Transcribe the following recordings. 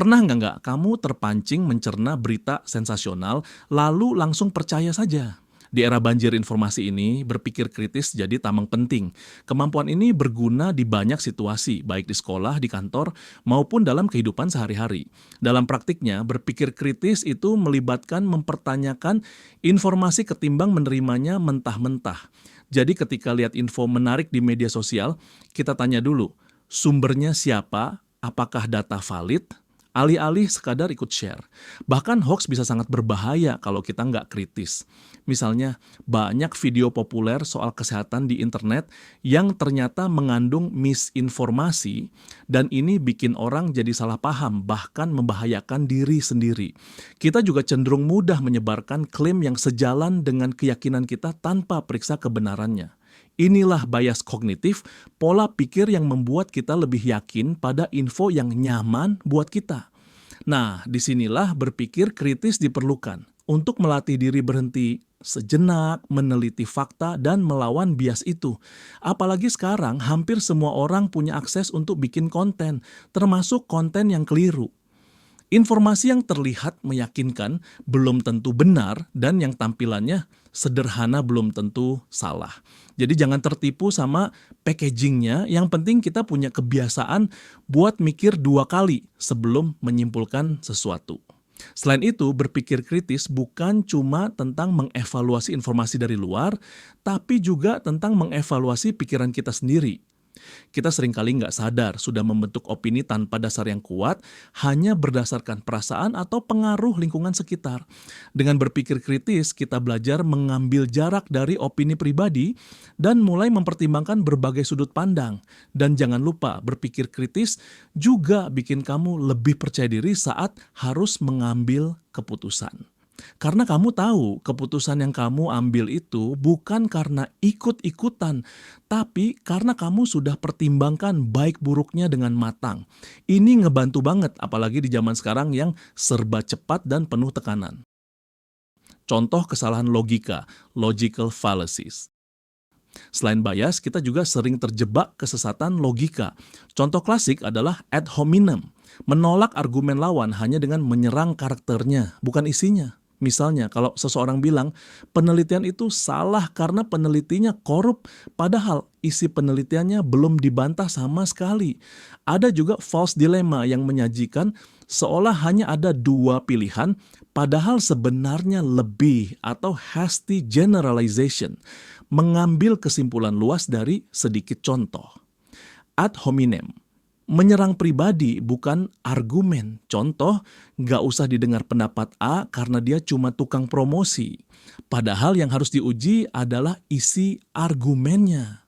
Pernah nggak kamu terpancing mencerna berita sensasional, lalu langsung percaya saja? Di era banjir informasi ini, berpikir kritis jadi tamang penting. Kemampuan ini berguna di banyak situasi, baik di sekolah, di kantor, maupun dalam kehidupan sehari-hari. Dalam praktiknya, berpikir kritis itu melibatkan mempertanyakan informasi ketimbang menerimanya mentah-mentah. Jadi ketika lihat info menarik di media sosial, kita tanya dulu, sumbernya siapa, apakah data valid, alih-alih sekadar ikut share. Bahkan hoax bisa sangat berbahaya kalau kita nggak kritis. Misalnya, banyak video populer soal kesehatan di internet yang ternyata mengandung misinformasi, dan ini bikin orang jadi salah paham, bahkan membahayakan diri sendiri. Kita juga cenderung mudah menyebarkan klaim yang sejalan dengan keyakinan kita tanpa periksa kebenarannya. Inilah bias kognitif, pola pikir yang membuat kita lebih yakin pada info yang nyaman buat kita. Nah, disinilah berpikir kritis diperlukan untuk melatih diri berhenti sejenak, meneliti fakta, dan melawan bias itu. Apalagi sekarang hampir semua orang punya akses untuk bikin konten, termasuk konten yang keliru. Informasi yang terlihat meyakinkan belum tentu benar, dan yang tampilannya sederhana belum tentu salah. Jadi jangan tertipu sama packagingnya, yang penting kita punya kebiasaan buat mikir 2 kali sebelum menyimpulkan sesuatu. Selain itu, berpikir kritis bukan cuma tentang mengevaluasi informasi dari luar, tapi juga tentang mengevaluasi pikiran kita sendiri. Kita seringkali nggak sadar sudah membentuk opini tanpa dasar yang kuat, hanya berdasarkan perasaan atau pengaruh lingkungan sekitar. Dengan berpikir kritis, kita belajar mengambil jarak dari opini pribadi dan mulai mempertimbangkan berbagai sudut pandang. Dan jangan lupa, berpikir kritis juga bikin kamu lebih percaya diri saat harus mengambil keputusan. Karena kamu tahu keputusan yang kamu ambil itu bukan karena ikut-ikutan, tapi karena kamu sudah pertimbangkan baik buruknya dengan matang. Ini ngebantu banget, apalagi di zaman sekarang yang serba cepat dan penuh tekanan. Contoh kesalahan logika, logical fallacies. Selain bias, kita juga sering terjebak kesesatan logika. Contoh klasik adalah ad hominem, menolak argumen lawan hanya dengan menyerang karakternya, bukan isinya. Misalnya, kalau seseorang bilang penelitian itu salah karena penelitinya korup, padahal isi penelitiannya belum dibantah sama sekali. Ada juga false dilemma yang menyajikan seolah hanya ada 2 pilihan, padahal sebenarnya lebih, atau hasty generalization, mengambil kesimpulan luas dari sedikit contoh. Ad hominem, menyerang pribadi bukan argumen. Contoh, nggak usah didengar pendapat A karena dia cuma tukang promosi. Padahal yang harus diuji adalah isi argumennya.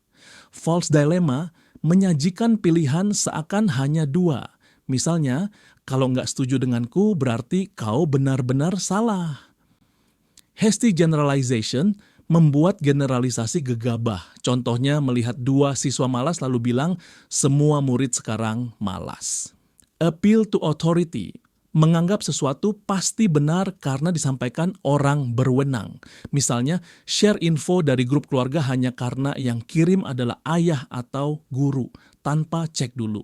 False dilemma menyajikan pilihan seakan hanya 2. Misalnya, kalau nggak setuju denganku berarti kau benar-benar salah. Hasty generalization membuat generalisasi gegabah. Contohnya melihat 2 siswa malas lalu bilang semua murid sekarang malas. Appeal to authority, menganggap sesuatu pasti benar karena disampaikan orang berwenang. Misalnya, share info dari grup keluarga hanya karena yang kirim adalah ayah atau guru, tanpa cek dulu.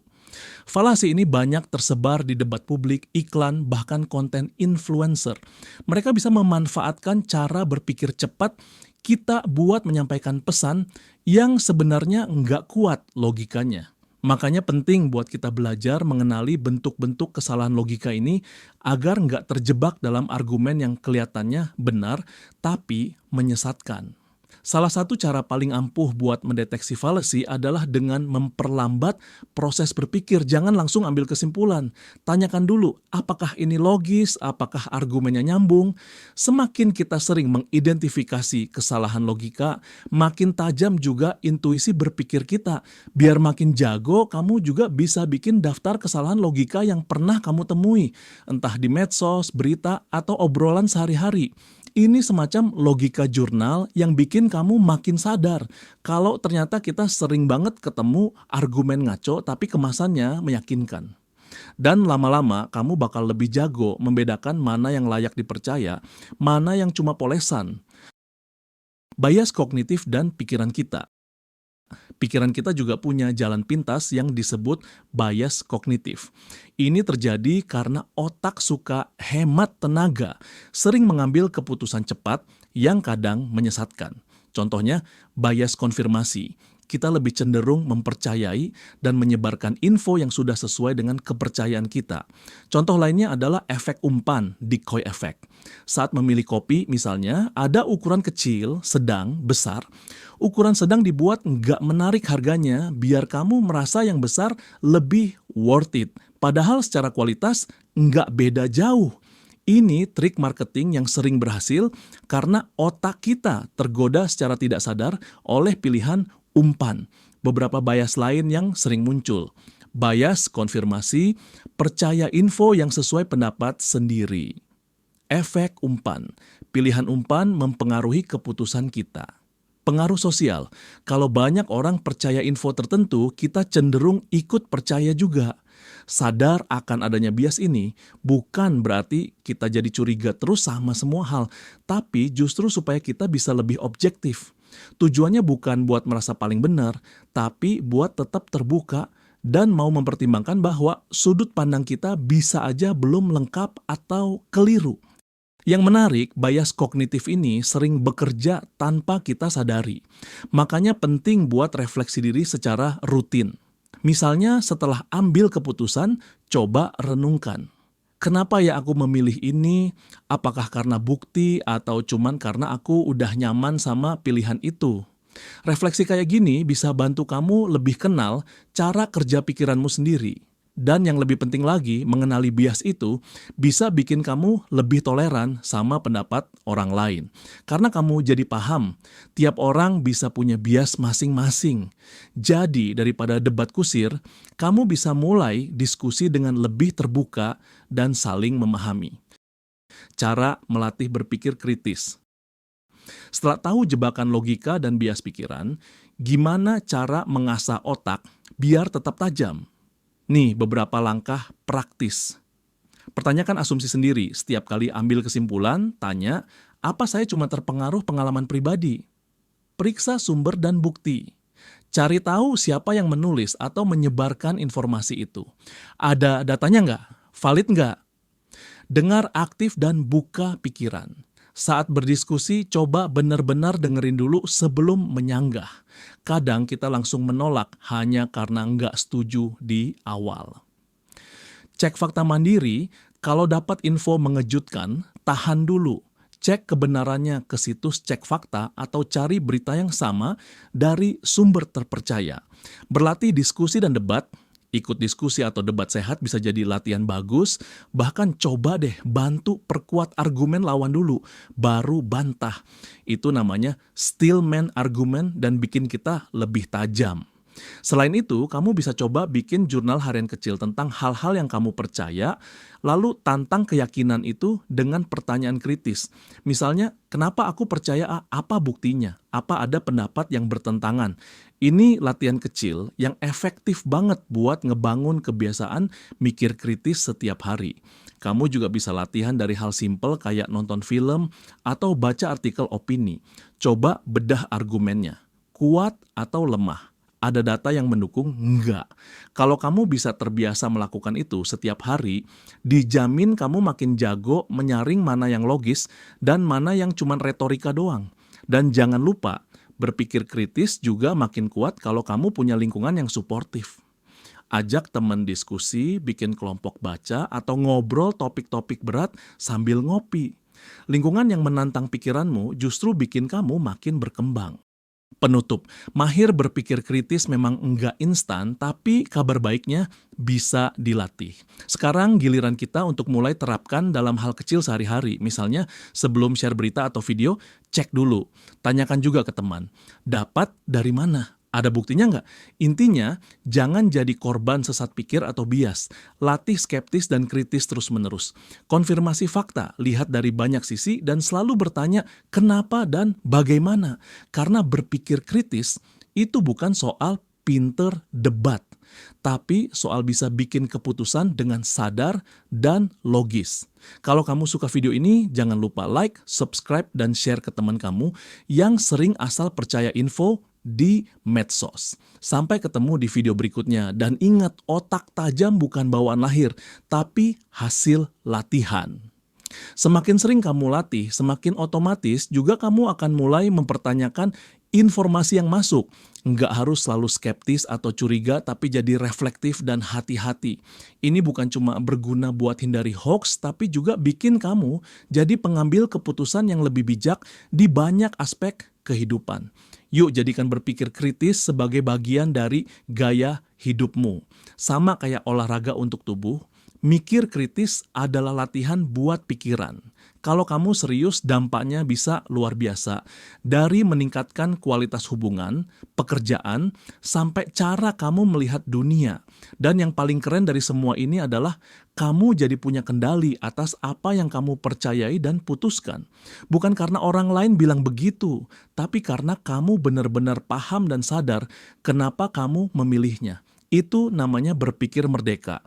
Falasi ini banyak tersebar di debat publik, iklan, bahkan konten influencer. Mereka bisa memanfaatkan cara berpikir cepat kita buat menyampaikan pesan yang sebenarnya nggak kuat logikanya. Makanya penting buat kita belajar mengenali bentuk-bentuk kesalahan logika ini agar nggak terjebak dalam argumen yang kelihatannya benar tapi menyesatkan. Salah satu cara paling ampuh buat mendeteksi fallacy adalah dengan memperlambat proses berpikir. Jangan langsung ambil kesimpulan. Tanyakan dulu, apakah ini logis, apakah argumennya nyambung. Semakin kita sering mengidentifikasi kesalahan logika, makin tajam juga intuisi berpikir kita. Biar makin jago, kamu juga bisa bikin daftar kesalahan logika yang pernah kamu temui, entah di medsos, berita, atau obrolan sehari-hari. Ini semacam logika jurnal yang bikin kamu makin sadar kalau ternyata kita sering banget ketemu argumen ngaco tapi kemasannya meyakinkan. Dan lama-lama kamu bakal lebih jago membedakan mana yang layak dipercaya, mana yang cuma polesan. Bias kognitif dan pikiran kita. Pikiran kita juga punya jalan pintas yang disebut bias kognitif. Ini terjadi karena otak suka hemat tenaga, sering mengambil keputusan cepat yang kadang menyesatkan. Contohnya, bias konfirmasi. Kita lebih cenderung mempercayai dan menyebarkan info yang sudah sesuai dengan kepercayaan kita. Contoh lainnya adalah efek umpan, decoy effect. Saat memilih kopi misalnya, ada ukuran kecil, sedang, besar. Ukuran sedang dibuat nggak menarik harganya biar kamu merasa yang besar lebih worth it. Padahal secara kualitas nggak beda jauh. Ini trik marketing yang sering berhasil karena otak kita tergoda secara tidak sadar oleh pilihan umpan. Beberapa bias lain yang sering muncul. Bias konfirmasi, percaya info yang sesuai pendapat sendiri. Efek umpan. Pilihan umpan mempengaruhi keputusan kita. Pengaruh sosial. Kalau banyak orang percaya info tertentu, kita cenderung ikut percaya juga. Sadar akan adanya bias ini bukan berarti kita jadi curiga terus sama semua hal, tapi justru supaya kita bisa lebih objektif. Tujuannya bukan buat merasa paling benar, tapi buat tetap terbuka dan mau mempertimbangkan bahwa sudut pandang kita bisa aja belum lengkap atau keliru. Yang menarik, bias kognitif ini sering bekerja tanpa kita sadari. Makanya penting buat refleksi diri secara rutin. Misalnya setelah ambil keputusan, coba renungkan. Kenapa ya aku memilih ini? Apakah karena bukti atau cuman karena aku udah nyaman sama pilihan itu? Refleksi kayak gini bisa bantu kamu lebih kenal cara kerja pikiranmu sendiri. Dan yang lebih penting lagi, mengenali bias itu bisa bikin kamu lebih toleran sama pendapat orang lain. Karena kamu jadi paham, tiap orang bisa punya bias masing-masing. Jadi, daripada debat kusir, kamu bisa mulai diskusi dengan lebih terbuka dan saling memahami. Cara melatih berpikir kritis. Setelah tahu jebakan logika dan bias pikiran, gimana cara mengasah otak biar tetap tajam? Nih beberapa langkah praktis. Pertanyakan asumsi sendiri. Setiap kali ambil kesimpulan, tanya, apa saya cuma terpengaruh pengalaman pribadi? Periksa sumber dan bukti. Cari tahu siapa yang menulis atau menyebarkan informasi itu. Ada datanya nggak? Valid nggak? Dengar aktif dan buka pikiran. Saat berdiskusi, coba benar-benar dengerin dulu sebelum menyanggah. Kadang kita langsung menolak hanya karena nggak setuju di awal. Cek fakta mandiri, kalau dapat info mengejutkan, tahan dulu. Cek kebenarannya ke situs cek fakta atau cari berita yang sama dari sumber terpercaya. Berlatih diskusi dan debat. Ikut diskusi atau debat sehat bisa jadi latihan bagus, bahkan coba deh bantu perkuat argumen lawan dulu, baru bantah. Itu namanya steelman argument dan bikin kita lebih tajam. Selain itu, kamu bisa coba bikin jurnal harian kecil tentang hal-hal yang kamu percaya, lalu tantang keyakinan itu dengan pertanyaan kritis. Misalnya, kenapa aku percaya A? Apa buktinya? Apa ada pendapat yang bertentangan? Ini latihan kecil yang efektif banget buat ngebangun kebiasaan mikir kritis setiap hari. Kamu juga bisa latihan dari hal simpel kayak nonton film atau baca artikel opini. Coba bedah argumennya, kuat atau lemah. Ada data yang mendukung? Enggak. Kalau kamu bisa terbiasa melakukan itu setiap hari, dijamin kamu makin jago menyaring mana yang logis dan mana yang cuma retorika doang. Dan jangan lupa, berpikir kritis juga makin kuat kalau kamu punya lingkungan yang suportif. Ajak teman diskusi, bikin kelompok baca, atau ngobrol topik-topik berat sambil ngopi. Lingkungan yang menantang pikiranmu justru bikin kamu makin berkembang. Penutup, mahir berpikir kritis memang enggak instan, tapi kabar baiknya bisa dilatih. Sekarang giliran kita untuk mulai terapkan dalam hal kecil sehari-hari. Misalnya, sebelum share berita atau video, cek dulu. Tanyakan juga ke teman, dapat dari mana? Ada buktinya nggak? Intinya, jangan jadi korban sesat pikir atau bias. Latih skeptis dan kritis terus-menerus. Konfirmasi fakta, lihat dari banyak sisi dan selalu bertanya kenapa dan bagaimana. Karena berpikir kritis itu bukan soal pinter debat, tapi soal bisa bikin keputusan dengan sadar dan logis. Kalau kamu suka video ini, jangan lupa like, subscribe, dan share ke teman kamu yang sering asal percaya info di medsos. Sampai ketemu di video berikutnya, dan ingat, otak tajam bukan bawaan lahir, tapi hasil latihan. Semakin sering kamu latih, semakin otomatis juga kamu akan mulai mempertanyakan informasi yang masuk. Nggak harus selalu skeptis atau curiga, tapi jadi reflektif dan hati-hati. Ini bukan cuma berguna buat hindari hoax, tapi juga bikin kamu jadi pengambil keputusan yang lebih bijak di banyak aspek kehidupan. Yuk jadikan berpikir kritis sebagai bagian dari gaya hidupmu. Sama kayak olahraga untuk tubuh, mikir kritis adalah latihan buat pikiran. Kalau kamu serius, dampaknya bisa luar biasa. Dari meningkatkan kualitas hubungan, pekerjaan, sampai cara kamu melihat dunia. Dan yang paling keren dari semua ini adalah kamu jadi punya kendali atas apa yang kamu percayai dan putuskan. Bukan karena orang lain bilang begitu, tapi karena kamu benar-benar paham dan sadar kenapa kamu memilihnya. Itu namanya berpikir merdeka.